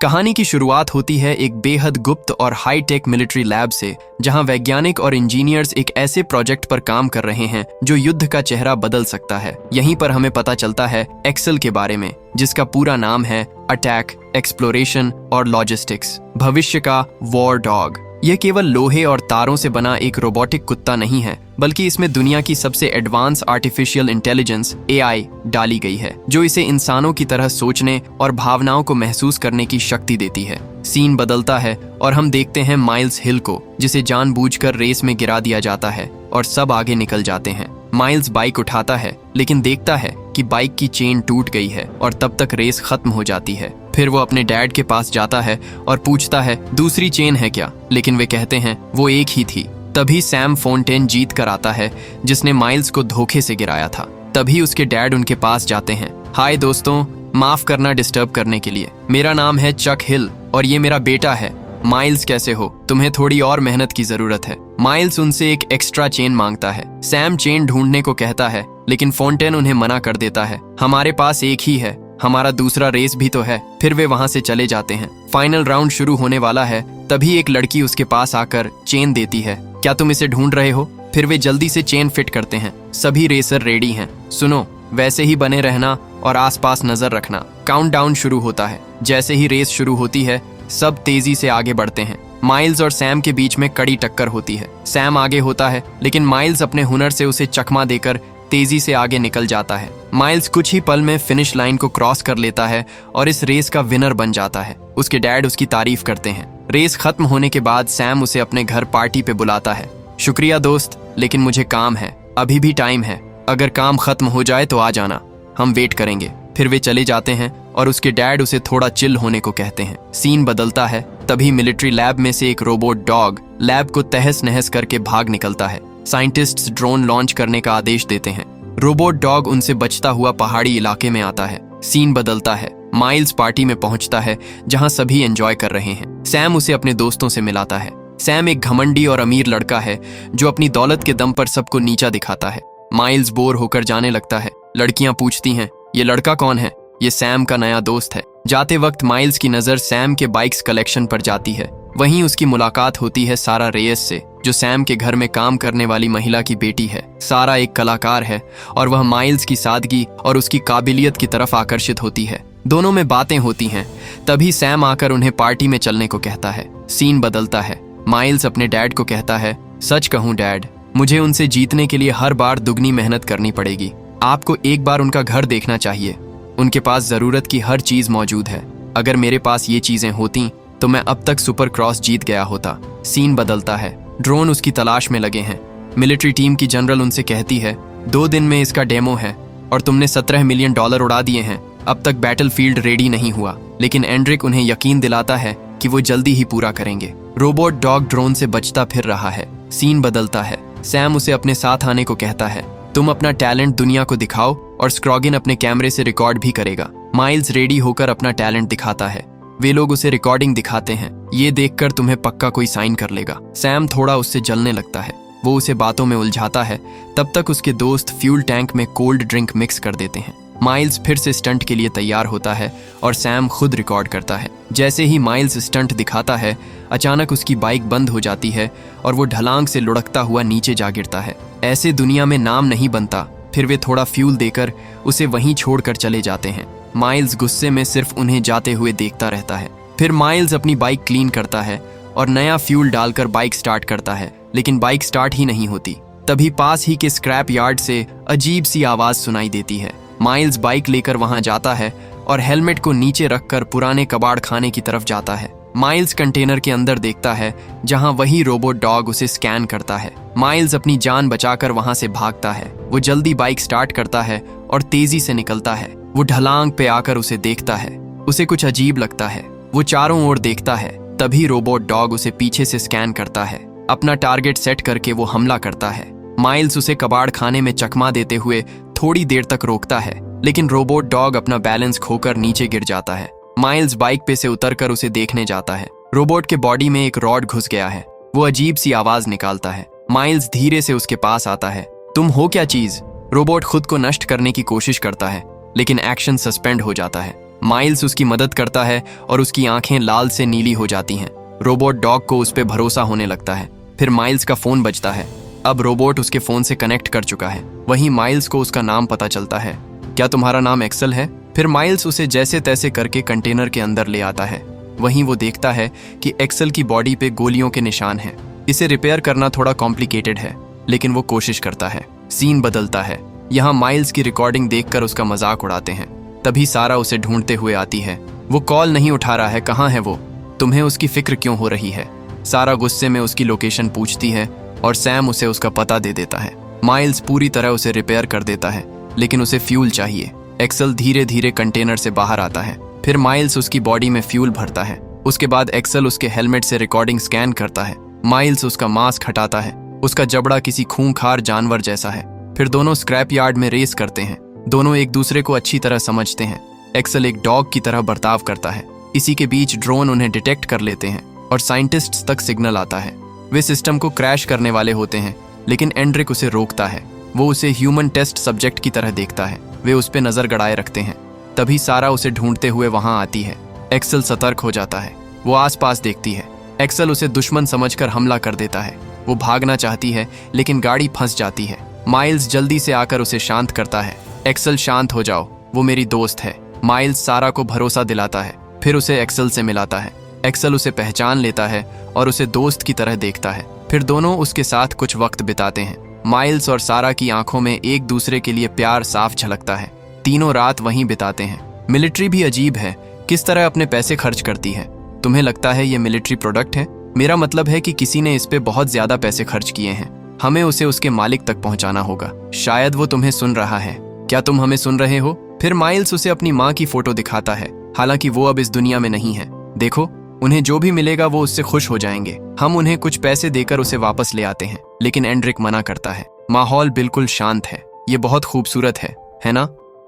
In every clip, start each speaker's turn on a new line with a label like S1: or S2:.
S1: कहानी की शुरुआत होती है एक बेहद गुप्त और हाई टेक मिलिट्री लैब से, जहां वैज्ञानिक और इंजीनियर्स एक ऐसे प्रोजेक्ट पर काम कर रहे हैं जो युद्ध का चेहरा बदल सकता है। यहीं पर हमें पता चलता है एक्सेल के बारे में, जिसका पूरा नाम है अटैक, एक्सप्लोरेशन और लॉजिस्टिक्स, भविष्य का वॉर डॉग। यह केवल लोहे और तारों से बना एक रोबोटिक कुत्ता नहीं है, बल्कि इसमें दुनिया की सबसे एडवांस आर्टिफिशियल इंटेलिजेंस (AI) डाली गई है, जो इसे इंसानों की तरह सोचने और भावनाओं को महसूस करने की शक्ति देती है। सीन बदलता है और हम देखते हैं माइल्स हिल को, जिसे जानबूझकर रेस में गिरा दिया जाता है और सब आगे निकल जाते हैं। माइल्स बाइक उठाता है, लेकिन देखता है कि बाइक की चेन टूट गई है और तब तक रेस खत्म हो जाती है। फिर वो अपने डैड के पास जाता है और पूछता है दूसरी चेन है क्या, लेकिन वे कहते हैं वो एक ही थी। तभी सैम फोंटेन जीत कर आता है, जिसने माइल्स को धोखे से गिराया था। तभी उसके डैड उनके पास जाते हैं। हाय दोस्तों, माफ करना डिस्टर्ब करने के लिए। मेरा नाम है चक हिल और ये मेरा बेटा है। माइल्स कैसे हो? तुम्हें थोड़ी और मेहनत की जरूरत है। माइल्स उनसे एक एक्स्ट्रा चेन मांगता है। सैम चेन ढूंढने को कहता है, लेकिन फोंटेन उन्हें मना कर देता है। हमारे पास एक ही है, हमारा दूसरा रेस भी तो है। फिर वे वहां से चले जाते हैं। फाइनल राउंड शुरू होने वाला है, तभी एक लड़की उसके पास आकर चेन देती है। क्या तुम इसे ढूंढ रहे हो? फिर वे जल्दी से चेन फिट करते हैं। सभी रेसर रेडी हैं। सुनो, वैसे ही बने रहना और आसपास नजर रखना। काउंटडाउन शुरू होता है। जैसे ही रेस शुरू होती है, सब तेजी से आगे बढ़ते हैं। माइल्स और सैम के बीच में कड़ी टक्कर होती है। सैम आगे होता है, लेकिन माइल्स अपने हुनर से उसे चकमा देकर तेजी से आगे निकल जाता है। माइल्स कुछ ही पल में फिनिश लाइन को क्रॉस कर लेता है और इस रेस का विनर बन जाता है। उसके डैड उसकी तारीफ करते हैं। रेस खत्म होने के बाद सैम उसे अपने घर पार्टी पे बुलाता है। शुक्रिया दोस्त, लेकिन मुझे काम है, अभी भी टाइम है। अगर काम खत्म हो जाए तो आ जाना, हम वेट करेंगे। फिर वे चले जाते हैं और उसके डैड उसे थोड़ा चिल होने को कहते हैं। सीन बदलता है। तभी मिलिट्री लैब में से एक रोबोट डॉग लैब को तहस नहस करके भाग निकलता है। साइंटिस्ट्स ड्रोन लॉन्च करने का आदेश देते हैं। रोबोट डॉग उनसे बचता हुआ पहाड़ी इलाके में आता है। सीन बदलता है। माइल्स पार्टी में पहुंचता है, जहां सभी एंजॉय कर रहे हैं। सैम उसे अपने दोस्तों से मिलाता है। सैम एक घमंडी और अमीर लड़का है, जो अपनी दौलत के दम पर सबको नीचा दिखाता है। माइल्स बोर होकर जाने लगता है। लड़कियां पूछती हैं, ये लड़का कौन है? ये सैम का नया दोस्त है। जाते वक्त माइल्स की नजर सैम के बाइक्स कलेक्शन पर जाती है। वहीं उसकी मुलाकात होती है सारा रेयस से, जो सैम के घर में काम करने वाली महिला की बेटी है। सारा एक कलाकार है और वह माइल्स की सादगी और उसकी काबिलियत की तरफ आकर्षित होती है। दोनों में बातें होती हैं। तभी सैम आकर उन्हें पार्टी में चलने को कहता है। सीन बदलता है। माइल्स अपने डैड को कहता है, सच कहूं डैड, मुझे उनसे जीतने के लिए हर बार दुगनी मेहनत करनी पड़ेगी। आपको एक बार उनका घर देखना चाहिए। उनके पास जरूरत की हर चीज मौजूद है। अगर मेरे पास ये चीजें होती तो मैं अब तक सुपर क्रॉस जीत गया होता। सीन बदलता है। ड्रोन उसकी तलाश में लगे हैं। मिलिट्री टीम की जनरल उनसे कहती है, 2 दिन में इसका डेमो है और तुमने $17 मिलियन उड़ा दिए हैं। अब तक बैटलफील्ड रेडी नहीं हुआ, लेकिन एंड्रिक उन्हें यकीन दिलाता है कि वो जल्दी ही पूरा करेंगे। रोबोट डॉग ड्रोन से बचता फिर रहा है। सीन बदलता है। सैम उसे अपने साथ आने को कहता है। तुम अपना टैलेंट दुनिया को दिखाओ और स्क्रॉगिन अपने कैमरे से रिकॉर्ड भी करेगा। माइल्स रेडी होकर अपना टैलेंट दिखाता है। वे लोग उसे रिकॉर्डिंग दिखाते हैं। ये देखकर तुम्हें पक्का कोई साइन कर लेगा। सैम थोड़ा उससे जलने लगता है। वो उसे बातों में उलझाता है। तब तक उसके दोस्त फ्यूल टैंक में कोल्ड ड्रिंक मिक्स कर देते हैं। माइल्स फिर से स्टंट के लिए तैयार होता है और सैम खुद रिकॉर्ड करता है। जैसे ही माइल्स स्टंट दिखाता है, अचानक उसकी बाइक बंद हो जाती है और वो ढलांग से लुढ़कता हुआ नीचे जा गिरता है। ऐसे दुनिया में नाम नहीं बनता। फिर वे थोड़ा फ्यूल देकर उसे वहीं छोड़कर चले जाते हैं। माइल्स गुस्से में सिर्फ उन्हें जाते हुए देखता रहता है। फिर माइल्स अपनी बाइक क्लीन करता है और नया फ्यूल डालकर बाइक स्टार्ट करता है, लेकिन बाइक स्टार्ट ही नहीं होती। तभी पास ही के स्क्रैप यार्ड से अजीब सी आवाज सुनाई देती है। माइल्स बाइक लेकर वहां जाता है और हेलमेट को नीचे रखकर पुराने कबाड़ खाने की तरफ जाता है। माइल्स कंटेनर के अंदर देखता है, जहां वही रोबोट डॉग उसे स्कैन करता है। माइल्स अपनी जान बचाकर वहां से भागता है। वो जल्दी बाइक स्टार्ट करता है और तेजी से निकलता है। वो ढलांग पे आकर उसे देखता है। उसे कुछ अजीब लगता है। वो चारों ओर देखता है। तभी रोबोट डॉग उसे पीछे से स्कैन करता है। अपना टारगेट सेट करके वो हमला करता है। माइल्स उसे कबाड़ खाने में चकमा देते हुए थोड़ी देर तक रोकता है, लेकिन रोबोट डॉग अपना बैलेंस खोकर नीचे गिर जाता है। माइल्स बाइक पे से उतरकर उसे देखने जाता है। रोबोट के बॉडी में एक रॉड घुस गया है। वो अजीब सी आवाज निकालता है। माइल्स धीरे से उसके पास आता है। तुम हो क्या चीज? रोबोट खुद को नष्ट करने की कोशिश करता है, लेकिन एक्शन सस्पेंड हो जाता है। माइल्स उसकी मदद करता है और उसकी आंखें लाल से नीली हो जाती हैं। रोबोट डॉग को उस पर भरोसा होने लगता है। फिर माइल्स का फोन बजता है। अब रोबोट उसके फोन से कनेक्ट कर चुका है। वहीं माइल्स को उसका नाम पता चलता है। क्या तुम्हारा नाम एक्सेल है? फिर माइल्स उसे जैसे तैसे करके कंटेनर के अंदर ले आता है। वहीं वो देखता है कि एक्सेल की बॉडी पे गोलियों के निशान हैं। इसे रिपेयर करना थोड़ा कॉम्प्लिकेटेड है, लेकिन वो कोशिश करता है। सीन बदलता है। यहाँ माइल्स की रिकॉर्डिंग देखकर उसका मजाक उड़ाते हैं। तभी सारा उसे ढूंढते हुए आती है। वो कॉल नहीं उठा रहा है, कहाँ है वो? तुम्हें उसकी फिक्र क्यों हो रही है? सारा गुस्से में उसकी लोकेशन पूछती है और सैम उसे उसका पता दे देता है। माइल्स पूरी तरह उसे रिपेयर कर देता है, लेकिन उसे फ्यूल चाहिए। एक्सेल धीरे धीरे कंटेनर से बाहर आता है। फिर माइल्स उसकी बॉडी में फ्यूल भरता है। उसके बाद एक्सेल उसके हेलमेट से रिकॉर्डिंग स्कैन करता है। माइल्स उसका मास्क हटाता है। उसका जबड़ा किसी खूंखार जानवर जैसा है। फिर दोनों स्क्रैप यार्ड में रेस करते हैं। दोनों एक दूसरे को अच्छी तरह समझते हैं। एक्सेल एक डॉग की तरह बर्ताव करता है। इसी के बीच ड्रोन उन्हें डिटेक्ट कर लेते हैं और साइंटिस्ट्स तक सिग्नल आता है। वे सिस्टम को क्रैश करने वाले होते हैं, लेकिन एंड्रिक उसे रोकता है। वो उसे ह्यूमन टेस्ट सब्जेक्ट की तरह देखता है। वे उस पर नजर गड़ाए रखते हैं। तभी सारा उसे ढूंढते हुए वहां आती है। एक्सेल सतर्क हो जाता है। वो आसपास देखती है। एक्सेल उसे दुश्मन समझकर हमला कर देता है। वो भागना चाहती है, लेकिन गाड़ी फंस जाती है। माइल्स जल्दी से आकर उसे शांत करता है। एक्सेल, शांत हो जाओ, वो मेरी दोस्त है। माइल्स सारा को भरोसा दिलाता है। फिर उसे एक्सेल से मिलाता है। एक्सेल उसे पहचान लेता है और उसे दोस्त की तरह देखता है। फिर दोनों उसके साथ कुछ वक्त बिताते हैं। माइल्स और सारा की आंखों में एक दूसरे के लिए प्यार साफ झलकता है। तीनों रात वहीं बिताते हैं। मिलिट्री भी अजीब है, किस तरह अपने पैसे खर्च करती है। तुम्हें लगता है ये मिलिट्री प्रोडक्ट है? मेरा मतलब है कि किसी ने इस पे बहुत ज्यादा पैसे खर्च किए हैं। हमें उसे उसके मालिक तक पहुंचाना होगा। शायद वो तुम्हें सुन रहा है। क्या तुम हमें सुन रहे हो? फिर माइल्स उसे अपनी माँ की फोटो दिखाता है। हालांकि वो अब इस दुनिया में नहीं है। देखो, उन्हें जो भी मिलेगा वो उससे खुश हो जाएंगे। हम उन्हें कुछ पैसे देकर उसे वापस ले आते हैं, लेकिन एंड्रिक मना करता है। माहौल बिल्कुल शांत है। ये बहुत खूबसूरत है ना?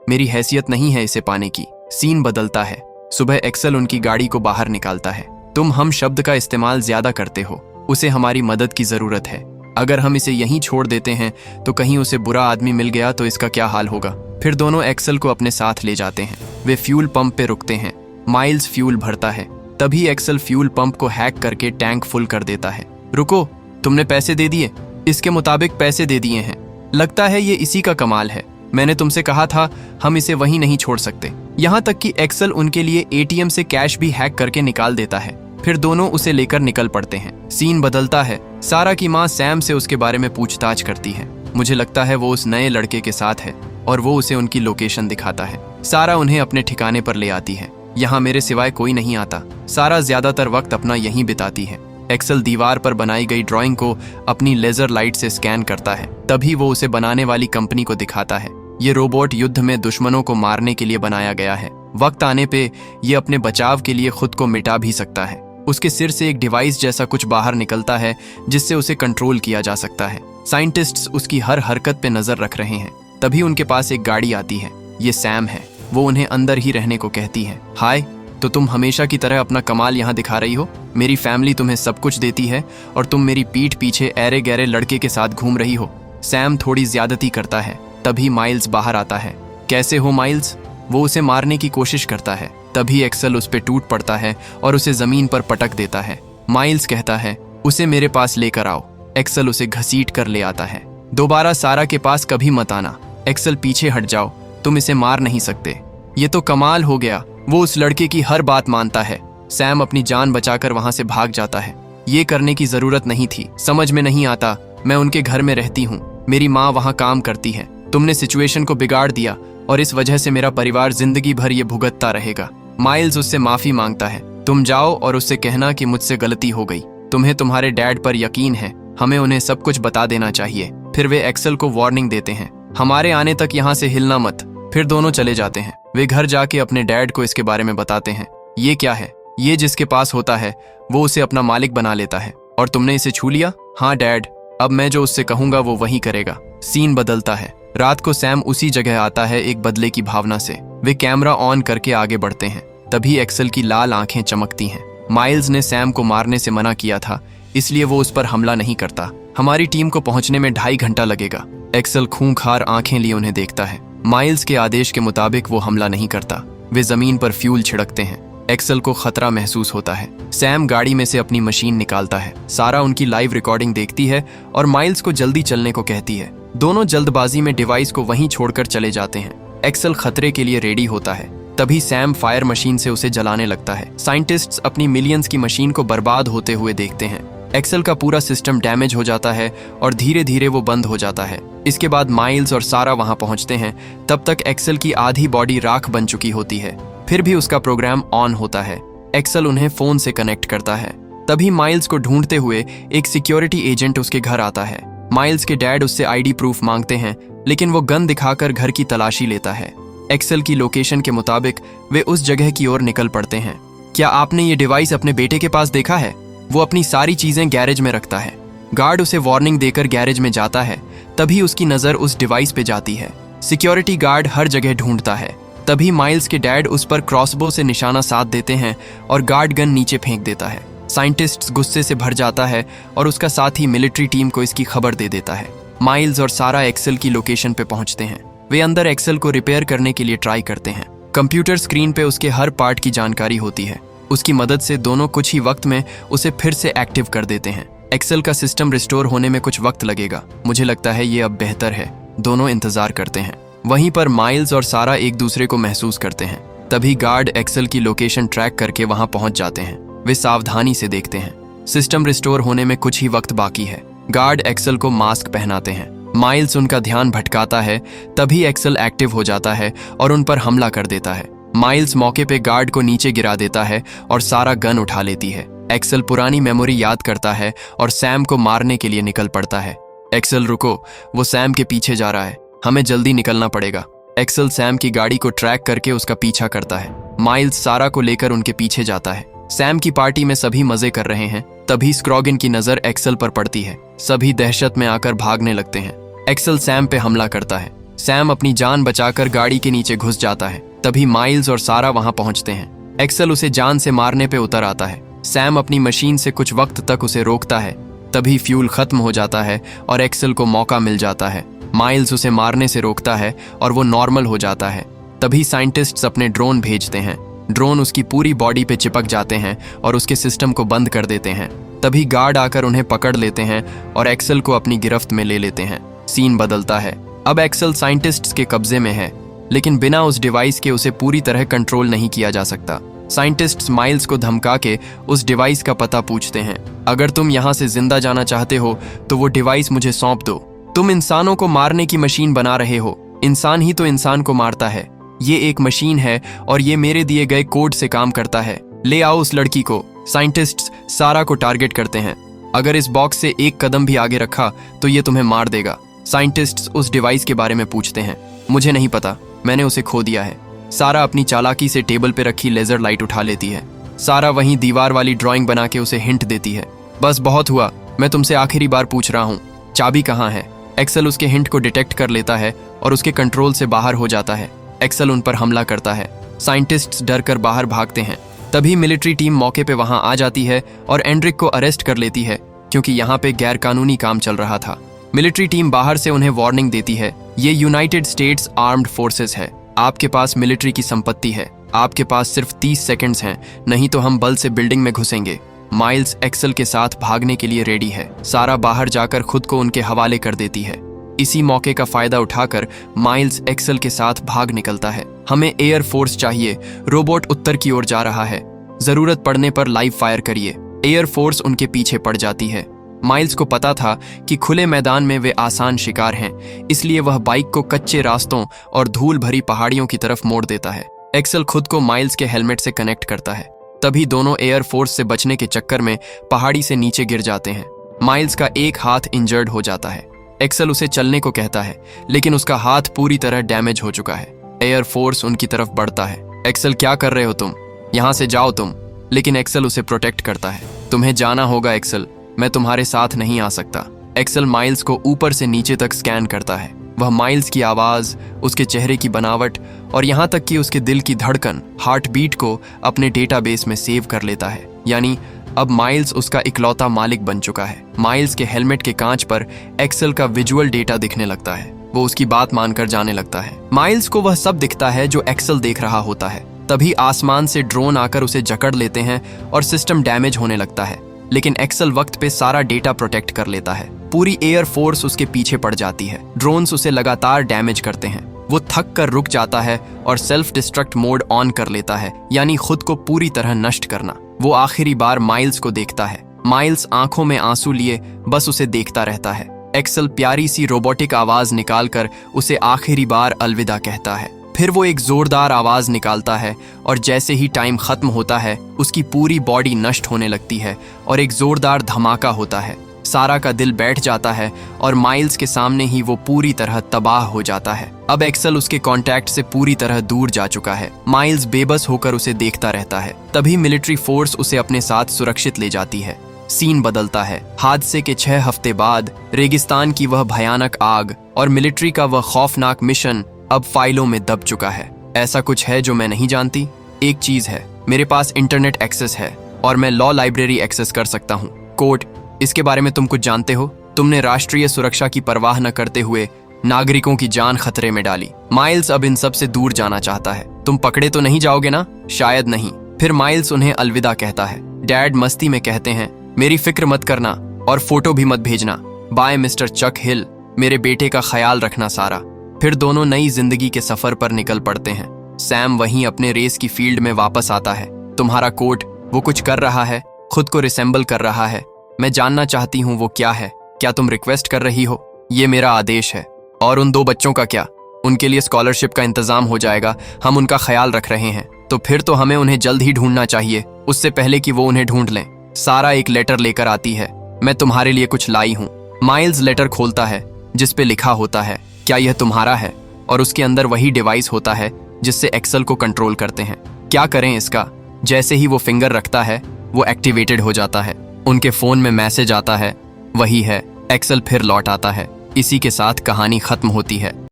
S1: मेरी हैसियत नहीं है इसे पाने की। सीन बदलता है। सुबह एक्सेल उनकी गाड़ी को बाहर निकालता है। तुम हम शब्द का इस्तेमाल ज्यादा करते हो। उसे हमारी मदद की जरूरत है। अगर हम इसे यहीं छोड़ देते हैं तो कहीं उसे बुरा आदमी मिल गया तो इसका क्या हाल होगा? फिर दोनों एक्सेल को अपने साथ ले जाते हैं। वे फ्यूल पंप पे रुकते हैं। माइल्स फ्यूल भरता है। तभी एक्सेल फ्यूल पंप को हैक करके टैंक फुल कर देता है। रुको, तुमने पैसे दे दिए? इसके मुताबिक पैसे दे दिए हैं। लगता है ये इसी का कमाल है। मैंने तुमसे कहा था हम इसे वहीं नहीं छोड़ सकते। यहाँ तक कि एक्सेल उनके लिए एटीएम से कैश भी हैक करके निकाल देता है। फिर दोनों उसे लेकर निकल पड़ते हैं। सीन बदलता है। सारा की माँ सैम से उसके बारे में पूछताछ करती है। मुझे लगता है वो उस नए लड़के के साथ है और वो उसे उनकी लोकेशन दिखाता है। सारा उन्हें अपने ठिकाने पर ले आती है। यहाँ मेरे सिवाय कोई नहीं आता। सारा ज्यादातर वक्त अपना यहीं बिताती है। एक्सेल दीवार पर बनाई गई ड्राइंग को अपनी लेजर लाइट से स्कैन करता है। तभी वो उसे बनाने वाली कंपनी को दिखाता है। ये रोबोट युद्ध में दुश्मनों को मारने के लिए बनाया गया है। वक्त आने पे ये अपने बचाव के लिए खुद को मिटा भी सकता है। उसके सिर से एक डिवाइस जैसा कुछ बाहर निकलता है जिससे उसे कंट्रोल किया जा सकता है। साइंटिस्ट्स उसकी हर हरकत पे नजर रख रहे हैं। तभी उनके पास एक गाड़ी आती है। ये सैम है। वो उन्हें अंदर ही रहने को कहती है। हाय, तो तुम हमेशा की तरह अपना कमाल यहाँ दिखा रही हो? मेरी फैमिली तुम्हें सब कुछ देती है और तुम मेरी पीठ पीछे ऐरे गहरे लड़के के साथ घूम रही हो। सैम थोड़ी ज्यादती करता है। तभी माइल्स बाहर आता है। कैसे हो माइल्स? वो उसे मारने की कोशिश करता है। तभी एक्सेल उस पे टूट पड़ता है और उसे जमीन पर पटक देता है। माइल्स कहता है, उसे मेरे पास लेकर आओ। एक्सेल उसे घसीट कर ले आता है। दोबारा सारा के पास कभी मत आना। एक्सेल, पीछे हट जाओ, तुम इसे मार नहीं सकते। ये तो कमाल हो गया। वो उस लड़के की हर बात मानता है। सैम अपनी जान बचाकर वहां से भाग जाता है। ये करने की जरूरत नहीं थी। समझ में नहीं आता, मैं उनके घर में रहती हूँ। मेरी माँ वहां काम करती है। तुमने सिचुएशन को बिगाड़ दिया और इस वजह से मेरा परिवार जिंदगी भर ये भुगतता रहेगा। माइल्स उससे माफी मांगता है। तुम जाओ और उससे कहना कि मुझसे गलती हो गई। तुम्हें तुम्हारे डैड पर यकीन है। हमें उन्हें सब कुछ बता देना चाहिए। फिर वे एक्सेल को वार्निंग देते हैं, हमारे आने तक यहाँ से हिलना मत। फिर दोनों चले जाते हैं। वे घर जाके अपने डैड को इसके बारे में बताते हैं। ये क्या है? ये जिसके पास होता है वो उसे अपना मालिक बना लेता है। और तुमने इसे छू लिया? हाँ डैड, अब मैं जो उससे कहूंगा वो वही करेगा। सीन बदलता है। रात को सैम उसी जगह आता है एक बदले की भावना से। वे कैमरा ऑन करके आगे बढ़ते हैं। तभी एक्सेल की लाल आंखें चमकती हैं। माइल्स ने सैम को मारने से मना किया था, इसलिए वो उस पर हमला नहीं करता। हमारी टीम को पहुंचने में 2.5 घंटा लगेगा। एक्सेल खूंखार आंखें लिए उन्हें देखता है। माइल्स के आदेश के मुताबिक वो हमला नहीं करता। वे जमीन पर फ्यूल छिड़कते हैं। एक्सेल को खतरा महसूस होता है। सैम गाड़ी में से अपनी मशीन निकालता है। सारा उनकी लाइव रिकॉर्डिंग देखती है और माइल्स को जल्दी चलने को कहती है। दोनों जल्दबाजी में डिवाइस को वहीं छोड़कर चले जाते हैं। एक्सेल खतरे के लिए रेडी होता है। तभी सैम फायर मशीन से उसे जलाने लगता है। साइंटिस्ट्स अपनी मिलियंस की मशीन को बर्बाद होते हुए देखते हैं। एक्सेल का पूरा सिस्टम डैमेज हो जाता है और धीरे धीरे वो बंद हो जाता है। इसके बाद माइल्स और सारा वहां पहुंचते हैं। तब तक एक्सेल की आधी बॉडी राख बन चुकी होती है। फिर भी उसका प्रोग्राम ऑन होता है। एक्सेल उन्हें फोन से कनेक्ट करता है। तभी माइल्स को ढूंढते हुए एक सिक्योरिटी एजेंट उसके घर आता है। माइल्स के डैड उससे आईडी प्रूफ मांगते हैं, लेकिन वो गन दिखाकर घर की तलाशी लेता है। एक्सेल की लोकेशन के मुताबिक वे उस जगह की ओर निकल पड़ते हैं। क्या आपने ये डिवाइस अपने बेटे के पास देखा है? वो अपनी सारी चीजें गैरेज में रखता है। गार्ड उसे वार्निंग देकर गैरेज में जाता है। तभी उसकी नजर उस डिवाइस पे जाती है। सिक्योरिटी गार्ड हर जगह ढूंढता है। तभी माइल्स के डैड उस पर क्रॉसबो से निशाना साध देते हैं और गार्ड गन नीचे फेंक देता है। साइंटिस्ट गुस्से से भर जाता है और उसका साथी मिलिट्री टीम को इसकी खबर दे देता है। माइल्स और सारा एक्सेल की लोकेशन पे पहुंचते हैं। वे अंदर एक्सेल को रिपेयर करने के लिए ट्राई करते हैं। कंप्यूटर स्क्रीन पे उसके हर पार्ट की जानकारी होती है। उसकी मदद से दोनों कुछ ही वक्त में उसे फिर से एक्टिव कर देते हैं। एक्सेल का सिस्टम रिस्टोर होने में कुछ वक्त लगेगा। मुझे लगता है ये अब बेहतर है। दोनों इंतजार करते हैं। वहीं पर माइल्स और सारा एक दूसरे को महसूस करते हैं। तभी गार्ड एक्सेल की लोकेशन ट्रैक करके वहां पहुंच जाते हैं। वे सावधानी से देखते हैं। सिस्टम रिस्टोर होने में कुछ ही वक्त बाकी है। गार्ड एक्सेल को मास्क पहनाते हैं। माइल्स उनका ध्यान भटकाता है। तभी एक्सेल एक्टिव हो जाता है और उन पर हमला कर देता है। माइल्स मौके पे गार्ड को नीचे गिरा देता है और सारा गन उठा लेती है। एक्सेल पुरानी मेमोरी याद करता है और सैम को मारने के लिए निकल पड़ता है। एक्सेल रुको, वो सैम के पीछे जा रहा है। हमें जल्दी निकलना पड़ेगा। एक्सेल सैम की गाड़ी को ट्रैक करके उसका पीछा करता है। माइल्स सारा को लेकर उनके पीछे जाता है। सैम की पार्टी में सभी मजे कर रहे हैं। तभी स्क्रॉगन की नजर एक्सेल पर पड़ती है। सभी दहशत में आकर भागने लगते हैं। एक्सेल सैम पे हमला करता है। सैम अपनी जान बचाकर गाड़ी के नीचे घुस जाता है। तभी माइल्स और सारा वहां पहुंचते हैं। एक्सेल उसे जान से मारने पे उतर आता है। सैम अपनी मशीन से कुछ वक्त तक उसे रोकता है। तभी फ्यूल खत्म हो जाता है और एक्सेल को मौका मिल जाता है। माइल्स उसे मारने से रोकता है और वो नॉर्मल हो जाता है। तभी साइंटिस्ट्स अपने ड्रोन भेजते हैं। ड्रोन उसकी पूरी बॉडी पे चिपक जाते हैं और उसके सिस्टम को बंद कर देते हैं। तभी गार्ड आकर उन्हें पकड़ लेते हैं और एक्सेल को अपनी गिरफ्त में ले लेते हैं। सीन बदलता है। अब एक्सेल साइंटिस्ट्स के कब्जे में है, लेकिन बिना उस डिवाइस के उसे पूरी तरह कंट्रोल नहीं किया जा सकता। साइंटिस्ट्स माइल्स को धमका के उस डिवाइस का पता पूछते हैं। अगर तुम यहाँ से जिंदा जाना चाहते हो तो वो डिवाइस मुझे सौंप दो। तुम इंसानों को मारने की मशीन बना रहे हो। इंसान ही तो इंसान को मारता है। ये एक मशीन है और ये मेरे दिए गए कोड से काम करता है। ले आओ उस लड़की को। साइंटिस्ट्स सारा को टारगेट करते हैं। अगर इस बॉक्स से एक कदम भी आगे रखा तो ये तुम्हें मार देगा। साइंटिस्ट्स उस डिवाइस के बारे में पूछते हैं। मुझे नहीं पता, मैंने उसे खो दिया है। सारा अपनी चालाकी से टेबल पे रखी लेजर लाइट उठा लेती है। सारा वहीं दीवार वाली ड्राइंग बना के उसे हिंट देती है। बस बहुत हुआ, मैं तुमसे आखिरी बार पूछ रहा हूँ, चाबी कहाँ है? एक्सेल उसके हिंट को डिटेक्ट कर लेता है और उसके कंट्रोल से बाहर हो जाता है। एक्सेल उन पर हमला करता है। साइंटिस्ट्स डर कर बाहर भागते हैं। तभी मिलिट्री टीम मौके पे वहां आ जाती है और एंड्रिक को अरेस्ट कर लेती है, क्योंकि यहाँ पे गैर कानूनी काम चल रहा था। मिलिट्री टीम बाहर से उन्हें वार्निंग देती है। ये यूनाइटेड स्टेट्स आर्म्ड फोर्सेस है। आपके पास मिलिट्री की संपत्ति है। आपके पास सिर्फ 30 सेकंड्स हैं, नहीं तो हम बल से बिल्डिंग में घुसेंगे। माइल्स एक्सेल के साथ भागने के लिए रेडी है। सारा बाहर जाकर खुद को उनके हवाले कर देती है। इसी मौके का फायदा उठाकर माइल्स एक्सेल के साथ भाग निकलता है। हमें एयर फोर्स चाहिए। रोबोट उत्तर की ओर जा रहा है। जरूरत पड़ने पर लाइव फायर करिए। एयर फोर्स उनके पीछे पड़ जाती है। माइल्स को पता था कि खुले मैदान में वे आसान शिकार हैं, इसलिए वह बाइक को कच्चे रास्तों और धूल भरी पहाड़ियों की तरफ मोड़ देता है। एक्सेल खुद को माइल्स के हेलमेट से कनेक्ट करता है। तभी दोनों एयर फोर्स से बचने के चक्कर में पहाड़ी से नीचे गिर जाते हैं। माइल्स का एक हाथ इंजर्ड हो जाता है। एक्सेल उसे चलने को कहता है, लेकिन उसका हाथ पूरी तरह डैमेज हो चुका है। एयर फोर्स उनकी तरफ बढ़ता है। एक्सेल, क्या कर रहे हो तुम? यहाँ से जाओ तुम। लेकिन एक्सेल उसे प्रोटेक्ट करता है। तुम्हें जाना होगा एक्सेल, मैं तुम्हारे साथ नहीं आ सकता। एक्सेल माइल्स को ऊपर से नीचे तक स्कैन करता है। वह माइल्स की आवाज, उसके चेहरे की बनावट और यहाँ तक कि उसके दिल की धड़कन, हार्ट बीट को अपने डेटाबेस में सेव कर लेता है। यानी अब माइल्स उसका इकलौता मालिक बन चुका है। माइल्स के हेलमेट के कांच पर एक्सेल का विजुअल डेटा दिखने लगता है। वो उसकी बात मानकर जाने लगता है। माइल्स को वह सब दिखता है जो एक्सेल देख रहा होता है। तभी आसमान से ड्रोन आकर उसे जकड़ लेते हैं और सिस्टम डैमेज होने लगता है। लेकिन एक्सेल वक्त पे सारा डेटा प्रोटेक्ट कर लेता है। पूरी एयर फोर्स उसके पीछे पड़ जाती है। ड्रोन्स उसे लगातार डैमेज करते हैं। वो थक कर रुक जाता है और सेल्फ डिस्ट्रक्ट मोड ऑन कर लेता है, यानी खुद को पूरी तरह नष्ट करना। वो आखिरी बार माइल्स को देखता है। माइल्स आंखों में आंसू लिए बस उसे देखता रहता है। एक्सेल प्यारी सी रोबोटिक आवाज निकालकर उसे आखिरी बार अलविदा कहता है। फिर वो एक जोरदार आवाज निकालता है और जैसे ही टाइम खत्म होता है उसकी पूरी बॉडी नष्ट होने लगती है और एक जोरदार धमाका होता है। सारा का दिल बैठ जाता है और माइल्स के सामने ही वो पूरी तरह तबाह हो जाता है। अब एक्सेल उसके कांटेक्ट से पूरी तरह दूर जा चुका है। माइल्स बेबस होकर उसे देखता रहता है। तभी मिलिट्री फोर्स उसे अपने साथ सुरक्षित ले जाती है। सीन बदलता है। हादसे के 6 हफ्ते बाद रेगिस्तान की वह भयानक आग और मिलिट्री का वह खौफनाक मिशन अब फाइलों में दब चुका है। ऐसा कुछ है जो मैं नहीं जानती। एक चीज है, मेरे पास इंटरनेट एक्सेस है और मैं लॉ लाइब्रेरी एक्सेस कर सकता हूँ। कोर्ट, इसके बारे में तुम कुछ जानते हो? तुमने राष्ट्रीय सुरक्षा की परवाह न करते हुए नागरिकों की जान खतरे में डाली। माइल्स अब इन सब से दूर जाना चाहता है। तुम पकड़े तो नहीं जाओगे ना? शायद नहीं। फिर माइल्स उन्हें अलविदा कहता है। डैड मस्ती में कहते हैं, मेरी फिक्र मत करना और फोटो भी मत भेजना। बाय मिस्टर चक हिल, मेरे बेटे का ख्याल रखना सारा। फिर दोनों नई जिंदगी के सफर पर निकल पड़ते हैं। सैम वहीं अपने रेस की फील्ड में वापस आता है। तुम्हारा कोट, वो कुछ कर रहा है, खुद को रिसेंबल कर रहा है। मैं जानना चाहती हूँ वो क्या है। क्या तुम रिक्वेस्ट कर रही हो? ये मेरा आदेश है। और उन 2 बच्चों का क्या? उनके लिए स्कॉलरशिप का इंतजाम हो जाएगा। हम उनका ख्याल रख रहे हैं। तो फिर तो हमें उन्हें जल्द ही ढूंढना चाहिए, उससे पहले कि वो उन्हें ढूंढ लें। सारा एक लेटर लेकर आती है। मैं तुम्हारे लिए कुछ लाई हूँ। माइल्स लेटर खोलता है जिस पे लिखा होता है, क्या यह तुम्हारा है? और उसके अंदर वही डिवाइस होता है जिससे एक्सेल को कंट्रोल करते हैं। क्या करें इसका? जैसे ही वो फिंगर रखता है वो एक्टिवेटेड हो जाता है। उनके फोन में मैसेज आता है, वही है। एक्सेल फिर लौट आता है। इसी के साथ कहानी खत्म होती है।